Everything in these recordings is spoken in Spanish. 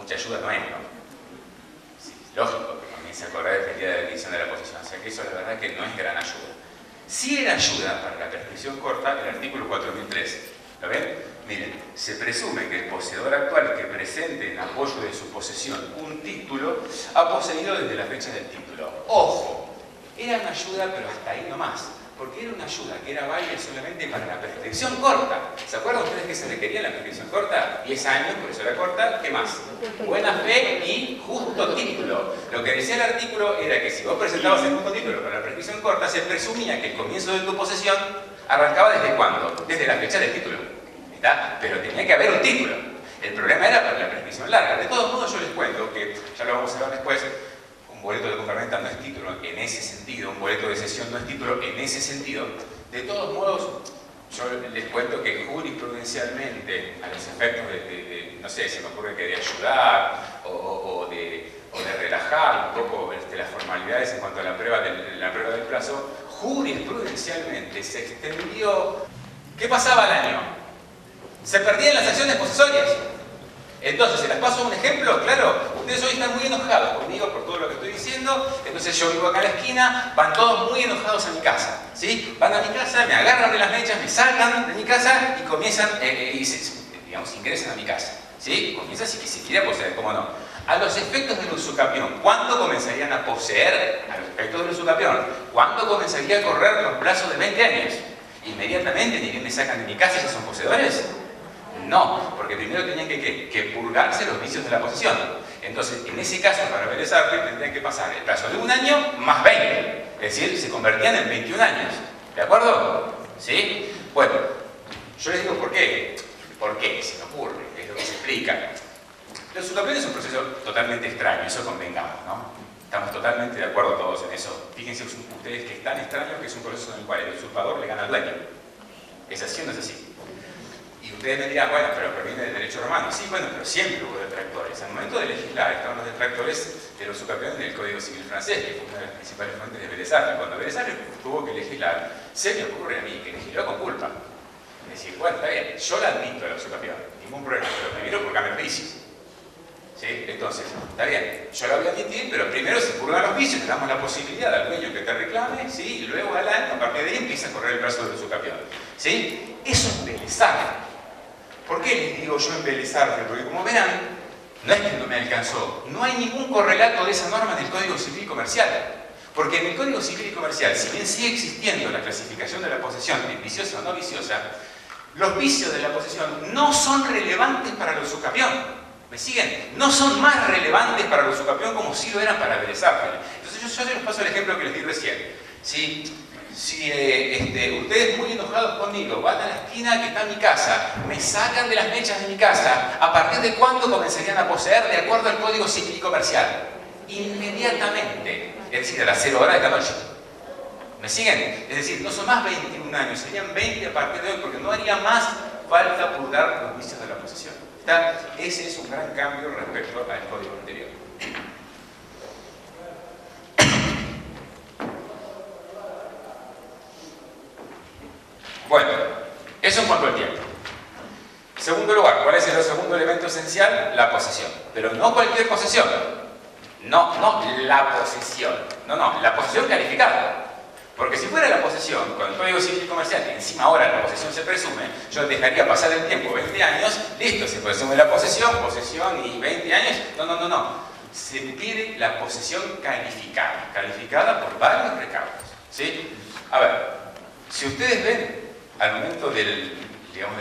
mucha ayuda no es, ¿no? Sí, lógico que comience a correr efectiva de adquisición de la posesión. O sea que eso la verdad que no es gran ayuda. Sí era ayuda para la prescripción corta el artículo 4013. ¿Lo ven? Miren, se presume que el poseedor actual que presente en apoyo de su posesión un título ha poseído desde la fecha del título. ¡Ojo! Era una ayuda, pero hasta ahí nomás. Porque era una ayuda que era válida solamente para la prescripción corta. ¿Se acuerdan ustedes que se requería en la prescripción corta? 10 años, por eso era corta. ¿Qué más? Buena fe y justo título. Lo que decía el artículo era que si vos presentabas el justo título para la prescripción corta, se presumía que el comienzo de tu posesión arrancaba ¿desde cuándo? Desde la fecha del título. ¿Está? Pero tenía que haber un título. El problema era para la prescripción larga. De todos modos, yo les cuento que, ya lo vamos a ver después, un boleto de compraventa no es título en ese sentido, un boleto de cesión no es título en ese sentido. De todos modos, yo les cuento que jurisprudencialmente, a los efectos de no sé, se me ocurre que de ayudar o de relajar un poco las formalidades en cuanto a la prueba del plazo, jurisprudencialmente se extendió. ¿Qué pasaba al año? Se perdían las acciones posesorias. Entonces, se las paso un ejemplo, claro, ustedes hoy están muy enojados conmigo por todo lo que estoy diciendo, entonces yo vivo acá en la esquina, van todos muy enojados a mi casa, ¿sí? Van a mi casa, me agarran de las mechas, me sacan de mi casa y comienzan, ingresan a mi casa, ¿sí? Comienzan si que se quiere poseer, ¿cómo no? A los efectos del usucapión, ¿cuándo comenzarían a poseer? A los efectos del usucapión, ¿cuándo comenzaría a correr los plazos de 20 años? ¿Inmediatamente ni bien me sacan de mi casa y ya son poseedores? No, porque primero tenían que purgarse los vicios de la posesión. Entonces, en ese caso, para Vélez Arfield tendrían que pasar el plazo de un año más 20. Es decir, se convertían en 21 años. ¿De acuerdo? ¿Sí? Bueno, yo les digo por qué. ¿Por qué? Se me ocurre, es lo que se explica. El usucapión es un proceso totalmente extraño, eso convengamos, ¿no? Estamos totalmente de acuerdo todos en eso. Fíjense ustedes que es tan extraño que es un proceso en el cual el usurpador le gana al dueño. ¿Es así o no es así? Y ustedes me dirán, bueno, pero proviene del derecho romano. Sí, bueno, pero siempre hubo detractores. Al momento de legislar estaban los detractores de los usucapión del Código Civil francés, que fue una de las principales fuentes de Vélez Arfield. Cuando Vélez Arfield tuvo que legislar, se me ocurre a mí que legisló con culpa. Es decir, bueno, está bien, yo la admito a la usucapión, ningún problema, pero primero purgame los vicios. ¿Sí? Entonces, está bien, yo la voy a admitir, pero primero se purgan los vicios, le damos la posibilidad al dueño que te reclame, ¿sí? Y luego al año, a partir de ahí, empieza a correr el plazo del usucapión. ¿Sí? Eso es Vélez Arfield. ¿Por qué les digo yo en Vélez Arfield? Porque como verán, no es que no me alcanzó, no hay ningún correlato de esa norma en el Código Civil y Comercial. Porque en el Código Civil y Comercial, si bien sigue existiendo la clasificación de la posesión en viciosa o no viciosa, los vicios de la posesión no son relevantes para el usucapión. ¿Me siguen? No son más relevantes para el usucapión como sí lo eran para Vélez Arfield. Entonces yo les paso el ejemplo que les di recién. Si ustedes muy enojados conmigo van a la esquina que está mi casa, me sacan de las mechas de mi casa, ¿a partir de cuándo comenzarían a poseer de acuerdo al Código Civil y Comercial? Inmediatamente, es decir, a las 0 horas de la noche. ¿Me siguen? Es decir, no son más 21 años, serían 20 a partir de hoy, porque no haría más falta purgar los vicios de la posesión. ¿Está? Ese es un gran cambio respecto al código anterior. Bueno, eso en cuanto al tiempo. En segundo lugar, ¿cuál es el segundo elemento esencial? La posesión. Pero no cualquier posesión. No la posesión. No, la posesión calificada. Porque si fuera la posesión, con el Código Civil y Comercial, que encima ahora la posesión se presume, yo dejaría pasar el tiempo, 20 años, listo, se presume la posesión y 20 años. No. Se pide la posesión calificada por varios recaudos. ¿Sí? A ver, si ustedes ven, al momento de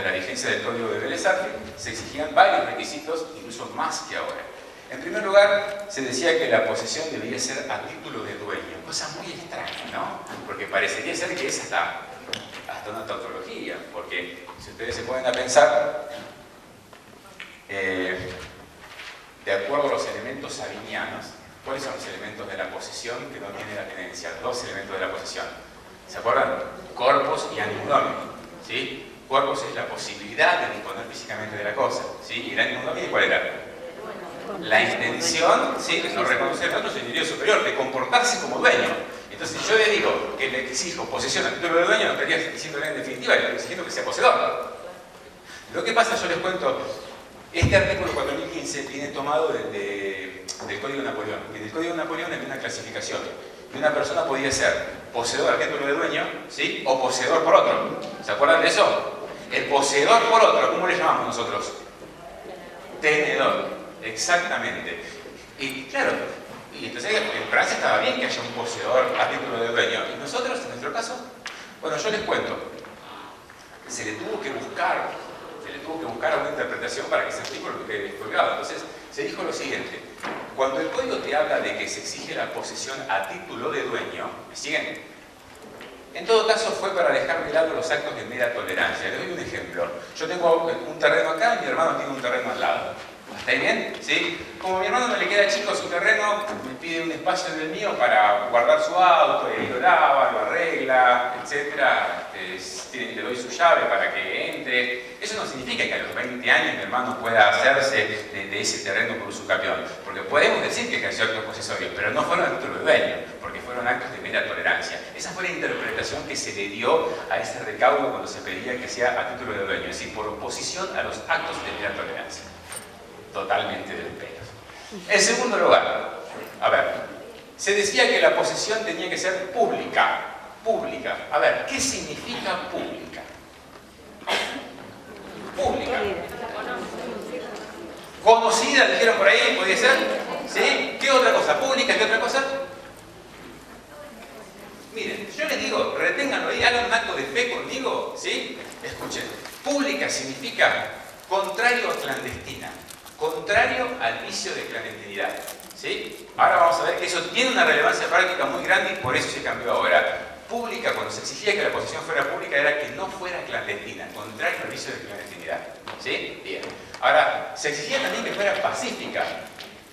la vigencia del Código de Vélez Arfield, se exigían varios requisitos, incluso más que ahora. En primer lugar, se decía que la posesión debía ser a título de dueño, cosa muy extraña, ¿no? Porque parecería ser que es hasta una tautología, porque si ustedes se ponen a pensar, de acuerdo a los elementos sabinianos, ¿cuáles son los elementos de la posesión que no tiene la tenencia? Dos elementos de la posesión. ¿Se acuerdan? Corpus y animum domini, ¿sí? Corpus es la posibilidad de disponer físicamente de la cosa, ¿sí? Y el animum domini, ¿cuál era? La intención, ¿sí? De no reconocer el otro señorío superior, de comportarse como dueño. Entonces, si yo le digo que le exijo posesión a título de dueño, no estaría diciéndole en definitiva, le estoy exigiendo que sea poseedor. Lo que pasa, yo les cuento, Este artículo 4015 viene tomado del Código de Napoleón. Y en el Código de Napoleón había una clasificación. Y una persona podía ser poseedor del título de dueño, ¿sí? O poseedor por otro. ¿Se acuerdan de eso? El poseedor por otro, ¿cómo le llamamos nosotros? Tenedor. Exactamente. Y claro, y entonces en Francia estaba bien que haya un poseedor a título de dueño. Y nosotros, en nuestro caso, bueno, yo les cuento. Se le tuvo que buscar alguna interpretación para que ese artículo quede colgado. Entonces, se dijo lo siguiente: cuando el código te habla de que se exige la posesión a título de dueño, ¿me siguen? En todo caso fue para dejar de lado los actos de mera tolerancia. Les doy un ejemplo. Yo tengo un terreno acá y mi hermano tiene un terreno al lado. ¿Está bien? ¿Sí? Como a mi hermano no le queda chico su terreno, me pide un espacio en el mío para guardar su auto, y ahí lo lava, lo arregla, etc. Le doy su llave para que entre. Eso no significa que a los 20 años mi hermano pueda hacerse de ese terreno por usucapión, porque podemos decir que ejerció actos posesorios, pero no fueron actos de dueño, porque fueron actos de mera tolerancia. Esa fue la interpretación que se le dio a ese recaudo cuando se pedía que sea a título de dueño, es decir, por oposición a los actos de mera tolerancia. Totalmente del pelo. En segundo lugar, a ver, se decía que la posesión tenía que ser pública. Pública. A ver, ¿qué significa pública? Pública. Conocida, dijeron por ahí, ¿podría ser? ¿Sí? ¿Qué otra cosa? ¿Pública? ¿Qué otra cosa? Miren, yo les digo, reténganlo ahí, hagan un acto de fe conmigo, ¿sí? Escuchen, pública significa contrario a clandestina. Contrario al vicio de clandestinidad. ¿Sí? Ahora vamos a ver que eso tiene una relevancia práctica muy grande y por eso se cambió ahora. Pública, cuando se exigía que la posesión fuera pública, era que no fuera clandestina, contrario al vicio de clandestinidad. ¿Sí? Bien. Ahora, se exigía también que fuera pacífica.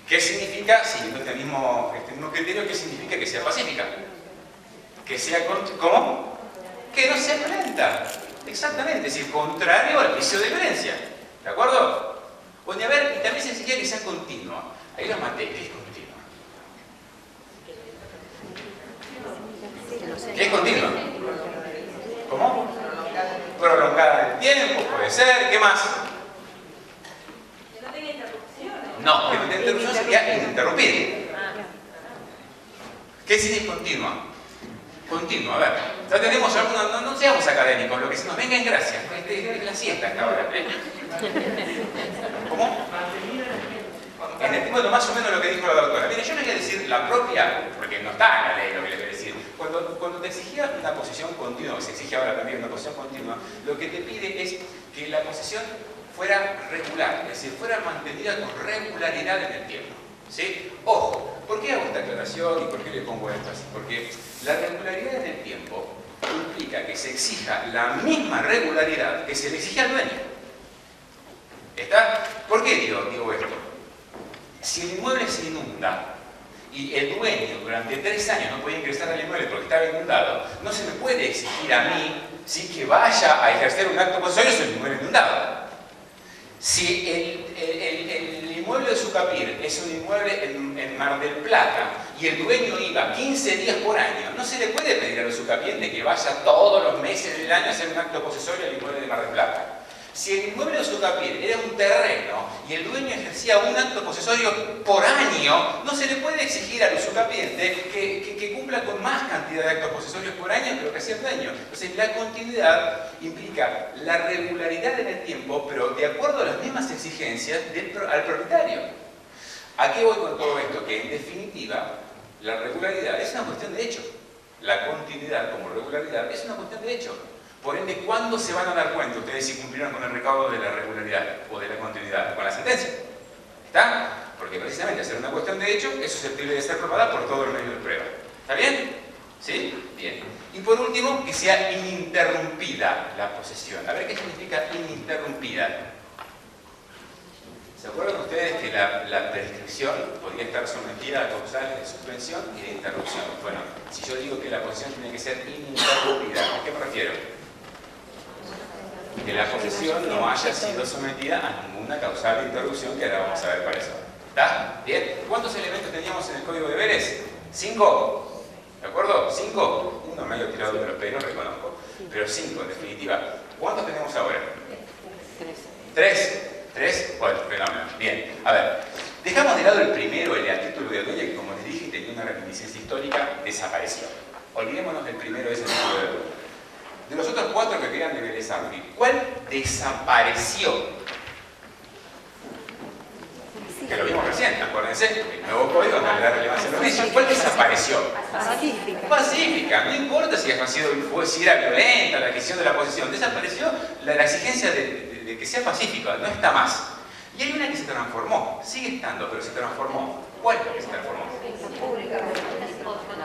¿Qué significa, siguiendo este mismo criterio, qué significa que sea pacífica? Que sea, ¿cómo? Que no sea violenta. Exactamente, es decir, contrario al vicio de violencia. ¿De acuerdo? Bueno, y a ver, y también se exigía que sea continua. Ahí lo maté, ¿qué es continua? ¿Qué es continua? ¿Cómo? Prolongada en el tiempo, puede ser. ¿Qué más? Que no tenga interrupciones. No, que no tenga interrupción sería ininterrumpida. ¿Qué significa continua? Continua, a ver. Ya tenemos alguna, no seamos académicos, lo que se nos venga en gracia. Es la siesta hasta ahora. ¿Cómo? Bueno, más o menos lo que dijo la doctora. Mire, yo le voy a decir la propia, porque no está en la ley lo que le voy a decir. Cuando te exigía una posición continua, se exige ahora también una posición continua, lo que te pide es que la posición fuera regular, es decir, fuera mantenida con regularidad en el tiempo. ¿Sí? Ojo, ¿por qué hago esta aclaración y por qué le pongo énfasis? Porque la regularidad en el tiempo implica que se exija la misma regularidad que se le exige al dueño. ¿Está? ¿Por qué digo esto? Si el inmueble se inunda y el dueño durante 3 años no puede ingresar al inmueble porque estaba inundado, no se me puede exigir a mí, ¿sí?, que vaya a ejercer un acto posesorio sobre el inmueble inundado. Si el inmueble de Sucapir es un inmueble en Mar del Plata y el dueño iba 15 días por año, no se le puede pedir a los sucapientes que vaya todos los meses del año a hacer un acto posesorio al inmueble de Mar del Plata. Si el inmueble de Sucapir era un terreno y el dueño ejercía un acto posesorio por año, no se le puede exigir al usucapiente que cumpla con más cantidad de actos posesorios por año que lo que hacía el dueño. Entonces, la continuidad implica la regularidad en el tiempo, pero de acuerdo a las mismas exigencias al propietario. ¿A qué voy con todo esto? Que en definitiva, la regularidad es una cuestión de hecho. La continuidad como regularidad es una cuestión de hecho. Por ende, ¿cuándo se van a dar cuenta ustedes si cumplieron con el recaudo de la regularidad o de la continuidad? Con la sentencia. ¿Está? Porque precisamente, al ser una cuestión de hecho, es susceptible de ser probada por todos los medios de prueba. ¿Está bien? ¿Sí? Bien. Y por último, que sea ininterrumpida la posesión. A ver qué significa ininterrumpida. ¿Se acuerdan ustedes que la prescripción podría estar sometida a causales de suspensión y de interrupción? Bueno, si yo digo que la posesión tiene que ser ininterrumpida, ¿a qué me refiero? Que la posesión no haya sido sometida a ninguna causal de interrupción, que ahora vamos a ver para eso. ¿Está? ¿Bien? ¿Cuántos elementos teníamos en el Código de Deberes? 5. ¿De acuerdo? 5. Uno medio tirado de los pelos, reconozco. Pero 5, en definitiva. ¿Cuántos tenemos ahora? 3. 3. Bueno, olvidémonos del primero de ese tipo de deuda. De los otros 4 que quedan de Vélez Arfield, ¿cuál desapareció? Que lo vimos recién, acuérdense, el nuevo código no le da relevancia a los vicios. ¿Cuál desapareció? Pacífica. No importa si era violenta la adquisición de la posesión, desapareció la exigencia de que sea pacífica, no está más. Y hay una que se transformó, sigue estando, pero se transformó. ¿Cuál es la que se transformó?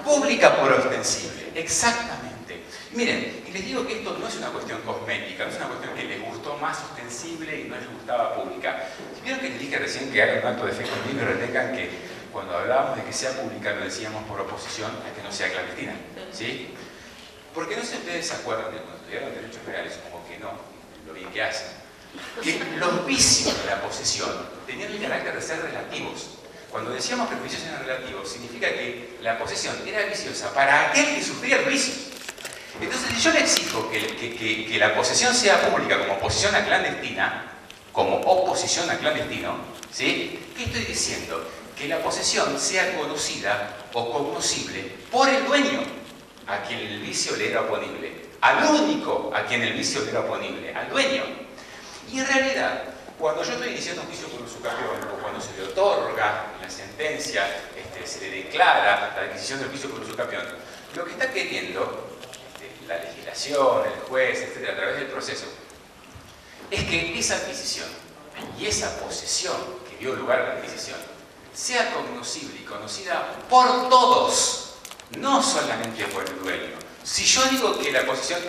Pública por ostensible, exactamente. Miren, y les digo que esto no es una cuestión cosmética, no es una cuestión que les gustó más ostensible y no les gustaba pública. ¿Vieron que les dije recién que hay un acto de fe conmigo y retengan que cuando hablábamos de que sea pública lo decíamos por oposición a que no sea clandestina? ¿Sí? Porque no sé si ustedes se acuerdan de cuando estudiaron derechos reales, como que no, lo bien que hacen, que los vicios de la posesión tenían el carácter de ser relativos. Cuando decíamos que los vicios eran relativos, significa que la posesión era viciosa para aquel que sufría los vicios. Entonces, si yo le exijo que la posesión sea pública como oposición a clandestina, como oposición a clandestino, ¿sí? ¿Qué estoy diciendo? Que la posesión sea conocida o cognoscible por el dueño, a quien el vicio le era oponible, al único a quien el vicio le era oponible, al dueño. Y en realidad, cuando yo estoy iniciando un juicio por usucapión, o cuando se le otorga la sentencia, se le declara la adquisición del juicio por usucapión, lo que está queriendo la legislación, el juez, etcétera, a través del proceso, es que esa adquisición y esa posesión que dio lugar a la adquisición sea cognoscible y conocida por todos, no solamente por el dueño. Si yo digo que la posesión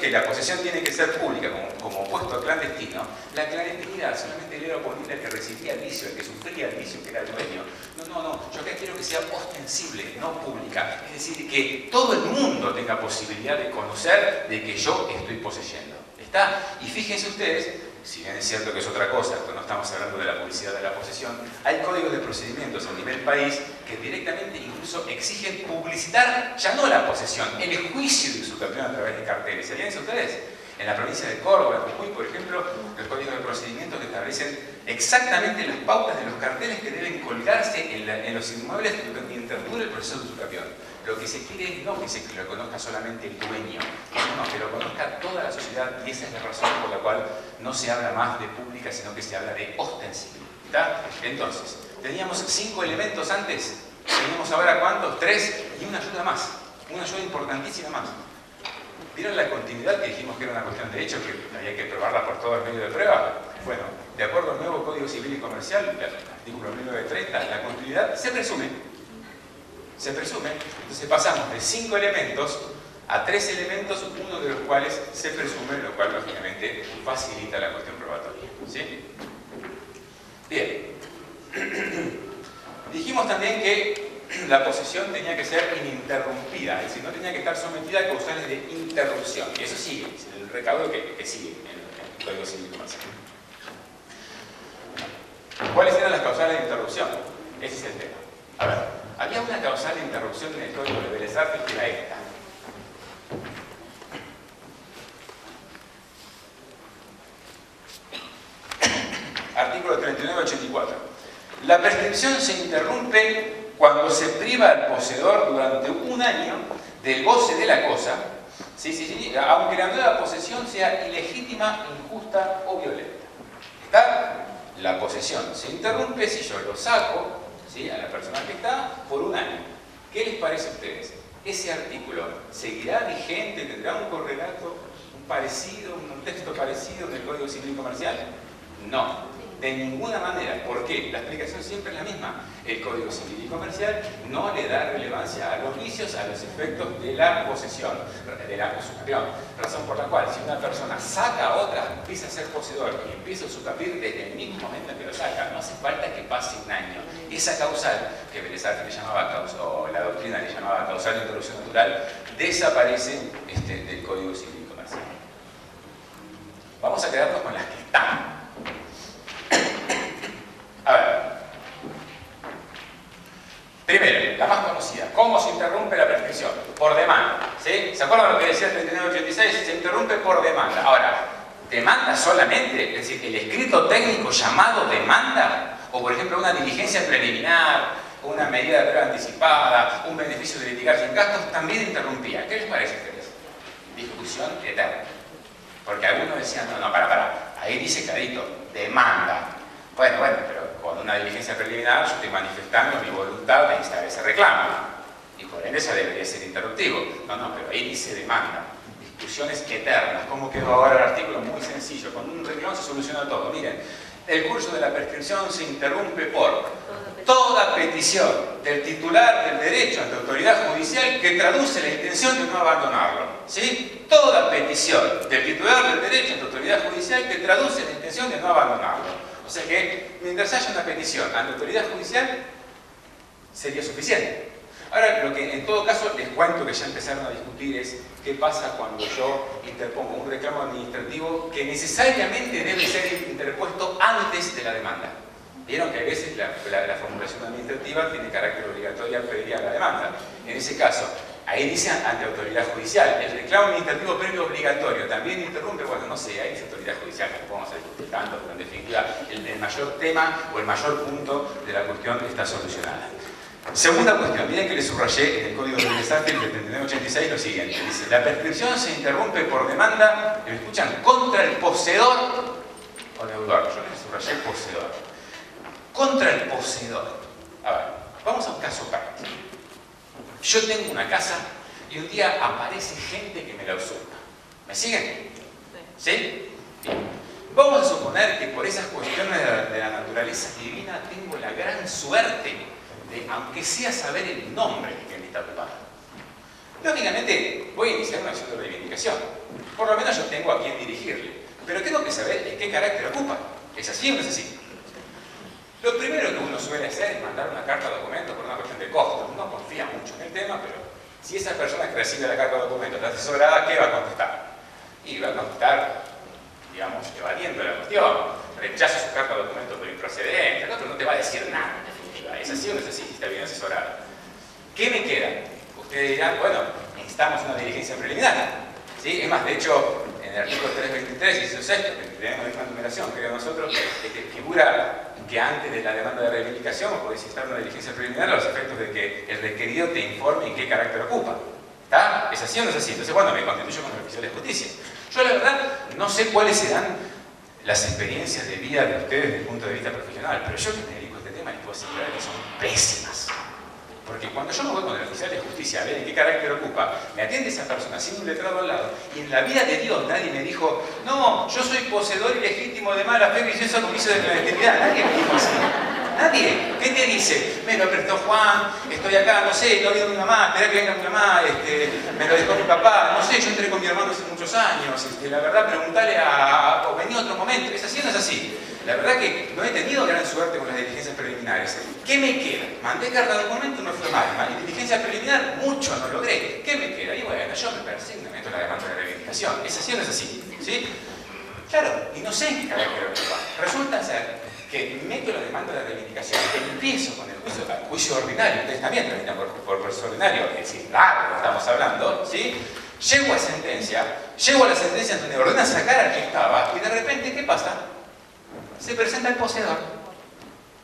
tiene que ser pública como opuesto a clandestino, la clandestinidad solamente le era oponible al que recibía el vicio, al que sufría el vicio, que era el dueño. No, yo acá quiero que sea ostensible, no pública. Es decir, que todo el mundo tenga posibilidad de conocer de que yo estoy poseyendo. ¿Está? Y fíjense ustedes, si bien es cierto que es otra cosa, no estamos hablando de la publicidad de la posesión, hay códigos de procedimientos a nivel país que directamente incluso exigen publicitar ya no la posesión, el juicio de usucapión a través de carteles. ¿Sabían eso ustedes? En la provincia de Córdoba, en Jujuy, por ejemplo, los códigos de procedimientos que establecen exactamente las pautas de los carteles que deben colgarse en los inmuebles mientras dure el proceso de usucapión. Lo que se quiere es no que lo conozca solamente el dueño, no, que lo conozca toda la sociedad, y esa es la razón por la cual no se habla más de pública, sino que se habla de ostensible. ¿Está? Entonces, teníamos 5 elementos antes, tenemos ahora ¿cuántos? 3 y una ayuda más, una ayuda importantísima más. ¿Vieron la continuidad que dijimos que era una cuestión de hecho, que había que probarla por todo el medio de prueba? Bueno, de acuerdo al nuevo Código Civil y Comercial, el artículo 1930, la continuidad se presume. Se presume. Entonces pasamos de 5 elementos a 3 elementos, uno de los cuales se presume, lo cual lógicamente facilita la cuestión probatoria. ¿Sí? Bien. Dijimos también que la posesión tenía que ser ininterrumpida, es decir, no tenía que estar sometida a causales de interrupción. Y eso sigue, es el recaudo que sigue en el Código Civil y Comercial. ¿Cuáles eran las causales de interrupción? Ese es el tema. A ver, había una causal de interrupción en el Código de Vélez Arfield que era esta. Artículo 3984. La prescripción se interrumpe cuando se priva al poseedor durante 1 año del goce de la cosa, sí, aunque la nueva posesión sea ilegítima, injusta o violenta. ¿Está? La posesión se interrumpe si yo lo saco, ¿sí?, a la persona que está por 1 año. ¿Qué les parece a ustedes? ¿Ese artículo seguirá vigente? ¿Tendrá un correlato parecido, un texto parecido en el Código Civil y Comercial? No. De ninguna manera. ¿Por qué? La explicación siempre es la misma. El Código Civil y Comercial no le da relevancia a los vicios, a los efectos de la posesión, de la usucapión. Razón por la cual, si una persona saca a otra, empieza a ser poseedor y empieza a usufructuar desde el mismo momento en que lo saca, no hace falta que pase 1 año. Esa causal, que Vélez Arfield le llamaba o la doctrina le llamaba causal de interrupción natural, desaparece del Código Civil y Comercial. Vamos a quedarnos con las que están. A ver, primero, la más conocida, ¿cómo se interrumpe la prescripción? Por demanda, ¿sí? ¿Se acuerdan lo que decía el 3986? Se interrumpe por demanda. Ahora, ¿demanda solamente? Es decir, ¿el escrito técnico llamado demanda? O, por ejemplo, una diligencia preliminar, una medida de prueba anticipada, un beneficio de litigar sin gastos, también interrumpía. ¿Qué les parece a ustedes? Discusión eterna. Porque algunos decían, no, para, ahí dice clarito, demanda. Bueno, pero con una diligencia preliminar yo estoy manifestando mi voluntad de instar ese reclamo. Y por ende eso debería ser interruptivo. No, pero ahí dice demanda. Discusiones eternas. ¿Cómo quedó ahora el artículo? Muy sencillo. Con un renglón se soluciona todo. Miren, el curso de la prescripción se interrumpe por toda petición del titular del derecho ante autoridad judicial que traduce la intención de no abandonarlo. ¿Sí? Toda petición del titular del derecho ante autoridad judicial que traduce la intención de no abandonarlo. O sea que, mientras haya una petición ante autoridad judicial, sería suficiente. Ahora, lo que en todo caso les cuento que ya empezaron a discutir es qué pasa cuando yo interpongo un reclamo administrativo que necesariamente debe ser interpuesto antes de la demanda. Vieron que a veces la formulación administrativa tiene carácter obligatorio previa a la demanda. En ese caso, ahí dice ante autoridad judicial. El reclamo administrativo previo obligatorio también interrumpe, bueno, no sé, ahí dice autoridad judicial, no podemos discutir tanto, pero en definitiva el mayor tema o el mayor punto de la cuestión está solucionada. Segunda cuestión, miren que le subrayé en el Código de Desastre del 3986 lo siguiente. Dice, la prescripción se interrumpe por demanda, ¿me escuchan? Contra el poseedor o deudor. Yo le subrayé poseedor. Contra el poseedor. A ver, vamos a un caso práctico. Yo tengo una casa y un día aparece gente que me la usurpa. ¿Me siguen? ¿Sí? Bien. Vamos a suponer que por esas cuestiones de la naturaleza divina tengo la gran suerte de, aunque sea saber el nombre de quien me está ocupando. Lógicamente, voy a iniciar una acción de reivindicación. Por lo menos yo tengo a quién dirigirle. Pero tengo que saber en qué carácter ocupa. ¿Es así o no es así? Lo primero que uno suele hacer es mandar una carta de documento por una cuestión de costo. Uno confía mucho en el tema, pero si esa persona que recibe la carta de documento está asesorada, ¿qué va a contestar? Y va a contestar, digamos, evadiendo la cuestión. Rechaza su carta de documento por improcedente. El otro no te va a decir nada. ¿Es así o no es así? Está bien asesorado. ¿Qué me queda? Ustedes dirán, bueno, necesitamos una diligencia preliminar. ¿Sí? Es más, de hecho, en el artículo 323 y 16, que tenemos la misma numeración, creo nosotros, figura que antes de la demanda de reivindicación podéis instar una diligencia preliminar a los efectos de que el requerido te informe en qué carácter ocupa. ¿Está? ¿Es así o no es así? Entonces, bueno, me constituyo con el oficial de justicia. Yo, la verdad, no sé cuáles serán las experiencias de vida de ustedes desde el punto de vista profesional, pero yo que me dedico a este tema les puedo asegurar que son pésimas. Porque cuando yo me voy con el oficial de justicia a ver en qué carácter ocupa, me atiende esa persona siendo un letrado al lado, y en la vida de Dios nadie me dijo, no, yo soy poseedor ilegítimo de mala fe y eso comicio de clandestinidad. Nadie me dijo así. Nadie. ¿Qué te dice? Me lo prestó Juan, estoy acá, no sé, no ha habido mi mamá, esperá que venga mi mamá, me lo dejó mi papá, no sé, yo entré con mi hermano hace muchos años, la verdad, preguntale o vení otro momento. ¿Es así o no es así? La verdad que no he tenido gran suerte con las diligencias preliminares. ¿Qué me queda? Mandé carta de documento, no fue mal. Y diligencia preliminar, mucho no logré. ¿Qué me queda? Y bueno, yo me persigno, meto la demanda de reivindicación. ¿Es así o no es así? ¿Sí? Claro, y no sé en qué carácter ocupa. Resulta ser que meto la demanda de reivindicación, empiezo con el juicio ordinario, ustedes también terminan por proceso ordinario, es decir, largo estamos hablando, ¿sí? Llego a la sentencia en donde ordena sacar al que estaba, y de repente, ¿qué pasa? Se presenta el poseedor.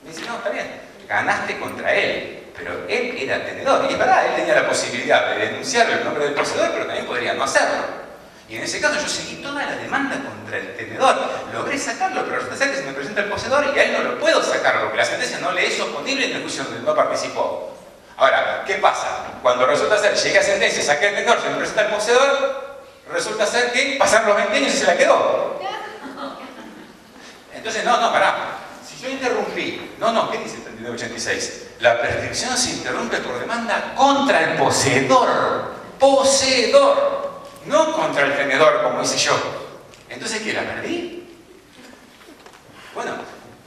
Me dice, no, está bien, ganaste contra él, pero él era tenedor. Y es verdad, él tenía la posibilidad de denunciar el nombre del poseedor, pero también podría no hacerlo. Y en ese caso yo seguí toda la demanda contra el tenedor. Logré sacarlo, pero resulta ser que se me presenta el poseedor y a él no lo puedo sacar, porque la sentencia no le es oponible en el juicio donde no participó. Ahora, ¿qué pasa? Cuando resulta ser, llegué a sentencia, saqué el tenedor, se me presenta el poseedor, resulta ser que pasaron los 20 años y se la quedó. Entonces, no, pará. Si yo interrumpí, ¿qué dice el 3986? La prescripción se interrumpe por demanda contra el poseedor. Poseedor. No contra el tenedor, como hice yo. Entonces, ¿qué? ¿La perdí? Bueno,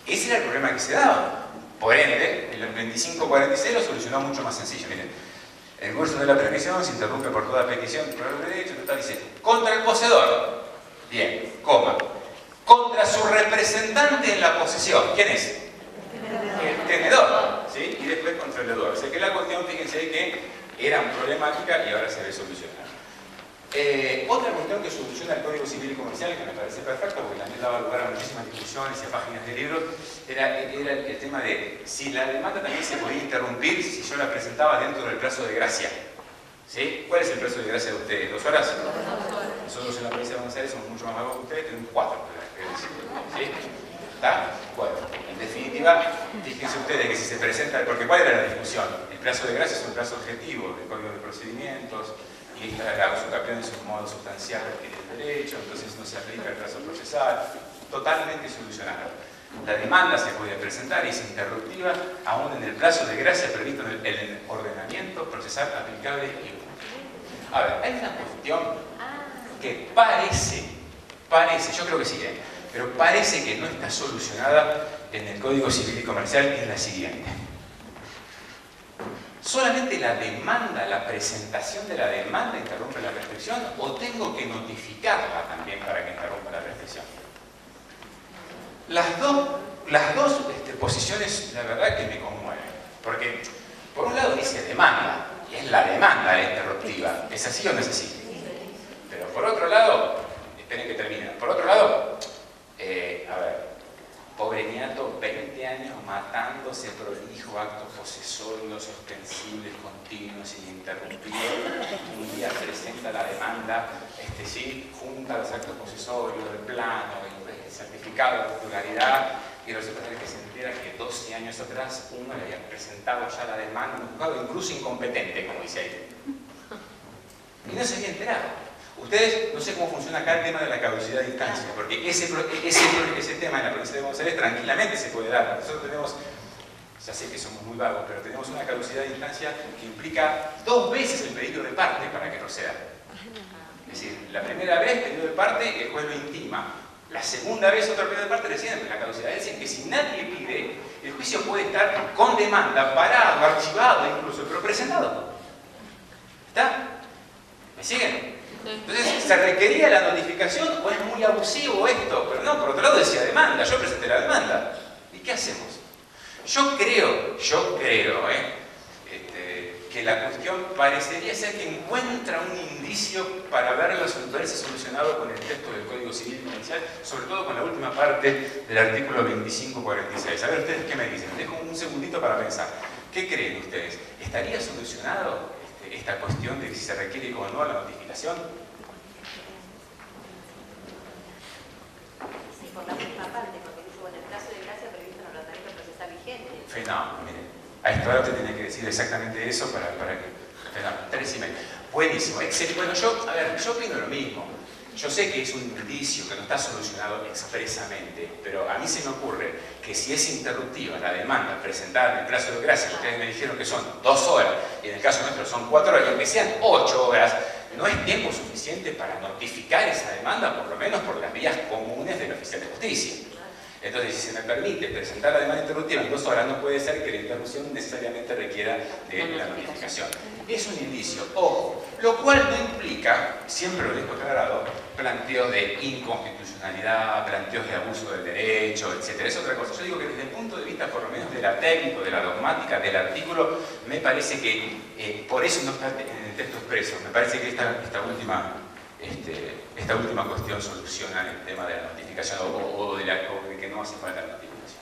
ese era el problema que se daba. Por ende, el 2546 lo solucionó mucho más sencillo. Miren, el curso de la prescripción se interrumpe por toda petición por el derecho, total, dice, contra el poseedor. Bien, coma. Contra su representante en la posesión. ¿Quién es? El tenedor. ¿Sí? Y después contra el deudor. O sea que la cuestión, fíjense que era problemática y ahora se ve solucionada. Otra cuestión que soluciona el Código Civil y Comercial, que me parece perfecto, porque también daba lugar a muchísimas discusiones y a páginas de libros, era el tema de si la demanda también se podía interrumpir si yo la presentaba dentro del plazo de gracia. ¿Sí? ¿Cuál es el plazo de gracia de ustedes? ¿2 horas? Nosotros en la provincia de Buenos Aires somos mucho más vagos que ustedes, tenemos 4. ¿Sí? ¿Está? Bueno, en definitiva, fíjense ustedes que si se presenta, porque ¿cuál era la discusión? El plazo de gracia es un plazo objetivo del Código de Procedimientos y la usucapión es un modo sustancial de adquirir el derecho, entonces no se aplica el plazo procesal, totalmente solucionado. La demanda se puede presentar y es interruptiva aún en el plazo de gracia previsto en el ordenamiento procesal aplicable y útil. A ver, hay una cuestión que parece, yo creo que sí, pero parece que no está solucionada en el Código Civil y Comercial, que es la siguiente. ¿Solamente la demanda, la presentación de la demanda interrumpe la prescripción o tengo que notificarla también para que interrumpa la prescripción? Las dos posiciones, la verdad, que me conmueven. Porque, por un lado, dice demanda, y es la demanda la interruptiva. ¿Es así o no es así? Pero por otro lado, esperen que termine. Por otro lado, a ver, pobre niato, 20 años matándose prolijo, actos posesorios, ostensibles, continuos, ininterrumpidos. Un día presenta la demanda, sí, junta los actos posesorios, el plano, el certificado de titularidad, y resulta que se entera que 12 años atrás uno le había presentado ya la demanda en un juzgado, incluso incompetente, como dice ahí. Y no se había enterado. Ustedes, no sé cómo funciona acá el tema de la caducidad de instancia, porque ese tema en la provincia de Buenos Aires tranquilamente se puede dar. Nosotros tenemos, ya sé que somos muy vagos, pero tenemos una caducidad de instancia que implica 2 veces el pedido de parte para que proceda. Es decir, la primera vez, pedido de parte, el juez lo intima. La segunda vez, otro pedido de parte, recién la caducidad. Es decir, que si nadie pide, el juicio puede estar con demanda, parado, archivado incluso, pero presentado. ¿Está? ¿Me siguen? Entonces, ¿se requería la notificación o es muy abusivo esto? Pero no, por otro lado decía demanda, yo presenté la demanda. ¿Y qué hacemos? Yo creo, que la cuestión parecería ser que encuentra un indicio para verse solucionado con el texto del Código Civil y Comercial, sobre todo con la última parte del artículo 2546. A ver, ¿ustedes qué me dicen? Dejo un segundito para pensar. ¿Qué creen ustedes? ¿Estaría solucionado esta cuestión de si se requiere o no la notificación? Sí, por la misma parte, porque dice, bueno, el plazo de gracia previsto en el ordenamiento procesal vigente. Fenómeno, miren. A esta hora te tenía que decir exactamente eso para que... Fenómeno, 3:30. Buenísimo, excelente. Bueno, yo opino lo mismo. Yo sé que es un indicio que no está solucionado expresamente, pero a mí se me ocurre que si es interruptiva la demanda presentada en el plazo de gracia, ustedes me dijeron que son 2 horas, y en el caso nuestro son 4 horas, y aunque sean 8 horas, no es tiempo suficiente para notificar esa demanda, por lo menos por las vías comunes del oficial de justicia. Entonces, si se me permite presentar la demanda interruptiva en 2 horas, no puede ser que la interrupción necesariamente requiera de la notificación. Es un indicio, ojo, lo cual no implica, siempre lo dejo aclarado, planteos de inconstitucionalidad, planteos de abuso del derecho, etc. Es otra cosa. Yo digo que desde el punto de vista, por lo menos de la técnica, de la dogmática, del artículo, me parece que, por eso no está en el texto expreso, me parece que esta última cuestión soluciona el tema de la notificación o de que no hace falta la notificación.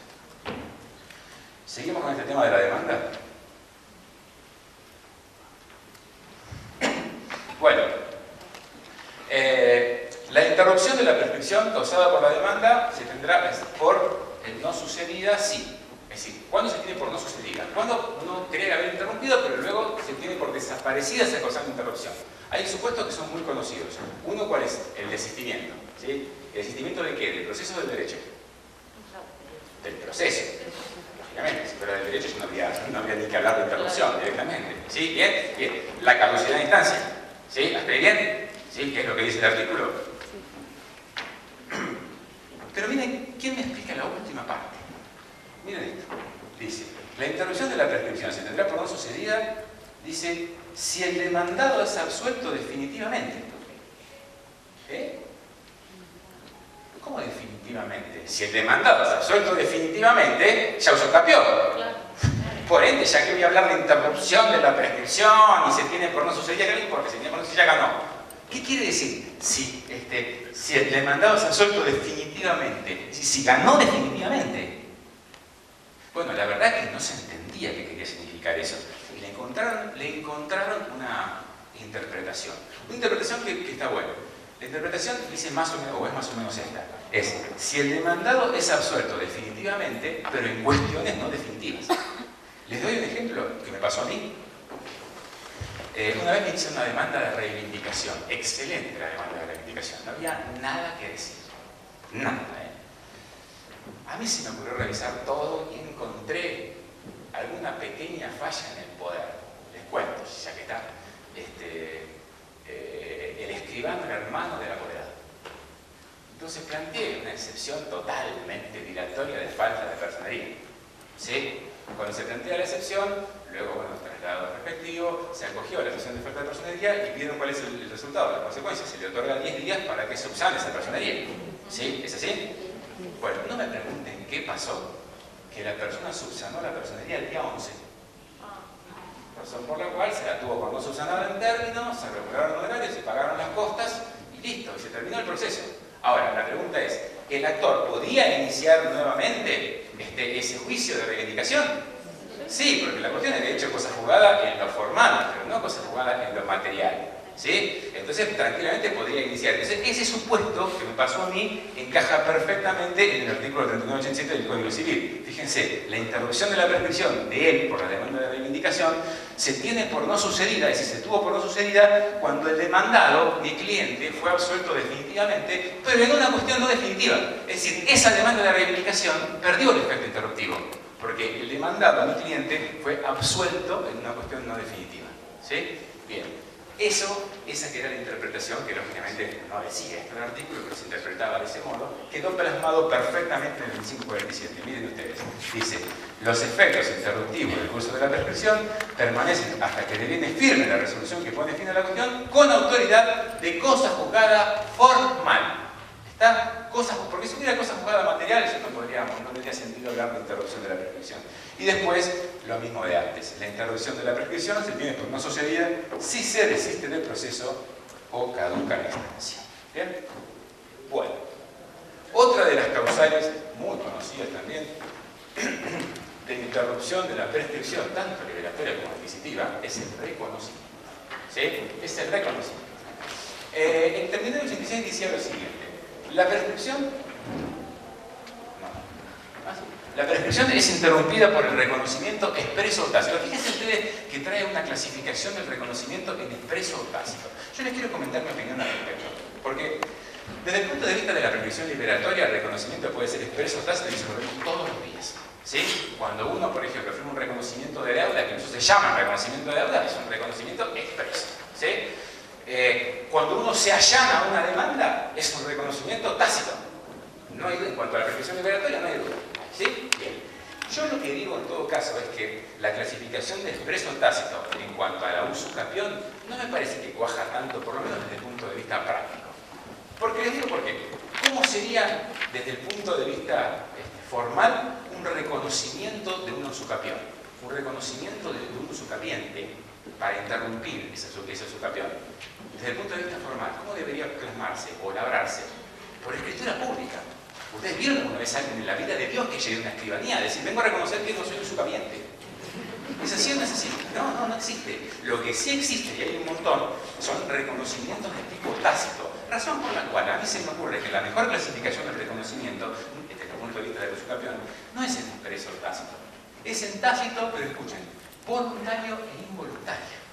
¿Seguimos con este tema de la demanda? Bueno, la interrupción de la prescripción causada por la demanda se tendrá por no sucedida sí. Es decir, ¿cuándo se tiene por no sucedida? Cuando uno cree haber interrumpido, pero luego se tiene por desaparecida esa causal de interrupción. Hay supuestos que son muy conocidos. Uno, ¿cuál es? El desistimiento. ¿Sí? ¿El desistimiento de qué? ¿Del proceso o del derecho? Del proceso. Lógicamente, si fuera del derecho yo no habría ni que hablar de interrupción directamente. ¿Sí? ¿Bien? Bien. La caducidad de instancia. ¿Sí? ¿Hasta ahí bien? ¿Sí? ¿Qué es lo que dice el artículo? Pero miren, ¿quién me explica la última parte? Miren esto. Dice, la interrupción de la prescripción se tendrá por no sucedida, dice, si el demandado es absuelto definitivamente. ¿Cómo definitivamente? Si el demandado es absuelto definitivamente, ya usó capió. Por ende, ya que voy a hablar de interrupción de la prescripción y se tiene por no sucedida, ¿qué le importa? Si tiene por no sucedida, ya ganó. ¿Qué quiere decir? Si el demandado es absuelto definitivamente, si ganó definitivamente. Bueno, la verdad es que no se entendía qué quería significar eso. Y le encontraron una interpretación. Una interpretación que está buena. La interpretación dice más o menos, o es más o menos esta. Es, si el demandado es absuelto definitivamente, pero en cuestiones no definitivas. Les doy un ejemplo que me pasó a mí. Una vez me hice una demanda de reivindicación. Excelente la demanda de reivindicación. No había nada que decir. Nada, A mí se me ocurrió revisar todo y encontré alguna pequeña falla en el poder. Les cuento, ya que está. El escribano era hermano del apoderado. Entonces planteé una excepción totalmente dilatoria de falta de personería. ¿Sí? Cuando se plantea la excepción, luego, bueno, traslado respectivo, se acogió a la excepción de falta de personería y vieron cuál es el resultado, la consecuencia. Se le otorga 10 días para que subsane esa personería. ¿Sí? ¿Es así? Bueno, no me pregunten qué pasó, que la persona subsanó la personería el día 11. Razón por la cual se la tuvo por no subsanada en términos, se regularon honorarios, se pagaron las costas y listo, y se terminó el proceso. Ahora, la pregunta es, ¿el actor podía iniciar nuevamente ese juicio de reivindicación? Sí, porque la cuestión es que he hecho cosa jugada en lo formal, pero no cosa jugada en lo material. ¿Sí? Entonces, tranquilamente podría iniciar. Entonces, ese supuesto que me pasó a mí encaja perfectamente en el artículo 3987 del Código Civil. Fíjense, la interrupción de la prescripción de él por la demanda de reivindicación se tiene por no sucedida, es decir, se tuvo por no sucedida cuando el demandado, mi cliente, fue absuelto definitivamente, pero en una cuestión no definitiva. Es decir, esa demanda de reivindicación perdió el efecto interruptivo, porque el demandado, mi cliente, fue absuelto en una cuestión no definitiva. ¿Sí? Bien. Esa que era la interpretación, que lógicamente no decía esto en el artículo, pero se interpretaba de ese modo, quedó plasmado perfectamente en el 2547. Miren ustedes, dice, los efectos interruptivos del curso de la prescripción permanecen hasta que deviene firme la resolución que pone fin a la cuestión con autoridad de cosa juzgada formal. ¿Está? Porque si hubiera cosa juzgada material, eso no tendría sentido hablar de interrupción de la prescripción. Y después, lo mismo de antes. La interrupción de la prescripción se tiene por no sucedida si se desiste del proceso o caduca la instancia. ¿Bien? Bueno, otra de las causales, muy conocidas también, de interrupción de la prescripción, tanto liberatoria como adquisitiva, es el reconocimiento. ¿Sí? Es el reconocimiento. El terminal 86 decía lo siguiente. La prescripción La prescripción es interrumpida por el reconocimiento expreso o tácito. Fíjense ustedes que trae una clasificación del reconocimiento en expreso o tácito. Yo les quiero comentar mi opinión al respecto, porque desde el punto de vista de la prescripción liberatoria, el reconocimiento puede ser expreso o tácito y eso lo vemos todos los días. ¿Sí? Cuando uno, por ejemplo, firma un reconocimiento de deuda, que incluso se llama reconocimiento de deuda, es un reconocimiento expreso. ¿Sí? Cuando uno se allana a una demanda, es un reconocimiento tácito. No hay duda. En cuanto a la prescripción liberatoria, no hay duda. ¿Sí? Bien. Yo lo que digo en todo caso es que la clasificación de expreso tácito en cuanto a la usucapión no me parece que cuaja tanto, por lo menos desde el punto de vista práctico. ¿Por qué les digo por qué? ¿Cómo sería desde el punto de vista formal un reconocimiento de una usucapión? Un reconocimiento de un usucapiente para interrumpir esa usucapión. Desde el punto de vista formal, ¿cómo debería plasmarse o labrarse? Por escritura pública. ¿Ustedes vieron alguna vez a alguien en la vida de Dios que llegue a una escribanía a decir, vengo a reconocer que no soy usucapiente? ¿Es así o no es así? No, no existe. Lo que sí existe, y hay un montón, son reconocimientos de tipo tácito. Razón por la cual a mí se me ocurre que la mejor clasificación del reconocimiento, desde el punto de vista de la usucapión, no es en expreso o tácito. Es en tácito, pero escuchen, voluntario e involuntario.